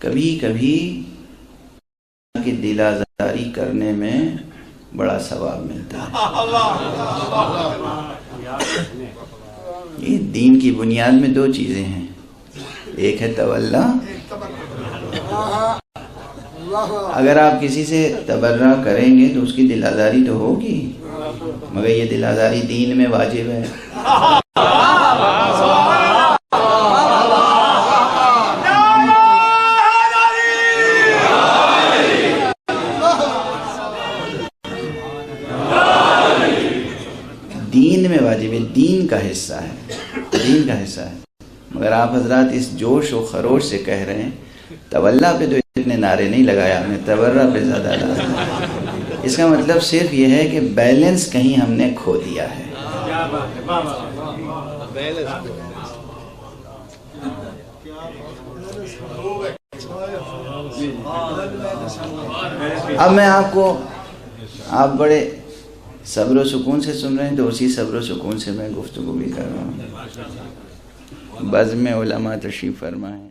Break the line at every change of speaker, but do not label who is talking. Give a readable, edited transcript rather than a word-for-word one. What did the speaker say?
کبھی کبھی کہ دل آزاری کرنے میں بڑا ثواب ملتا ہے۔ یہ دین کی بنیاد میں دو چیزیں ہیں، ایک ہے تولا، اگر آپ کسی سے تبرہ کریں گے تو اس کی دل آزاری تو ہوگی، مگر یہ دل آزاری دین میں واجب ہے۔ دین میں واجب ہے، دین کا حصہ ہے، دین کا حصہ ہے، مگر آپ حضرات اس جوش و خروش سے کہہ رہے ہیں تولا پہ تو اتنے نعرے نہیں لگایا ہم نے، تبرہ پہ زیادہ لگایا۔ اس کا مطلب صرف یہ ہے کہ بیلنس کہیں ہم نے کھو دیا ہے۔ اب میں آپ بڑے صبر و سکون سے سن رہے ہیں تو اسی صبر و سکون سے میں گفتگو بھی کر رہا ہوں۔ بزم علماء تشریف فرما ہے۔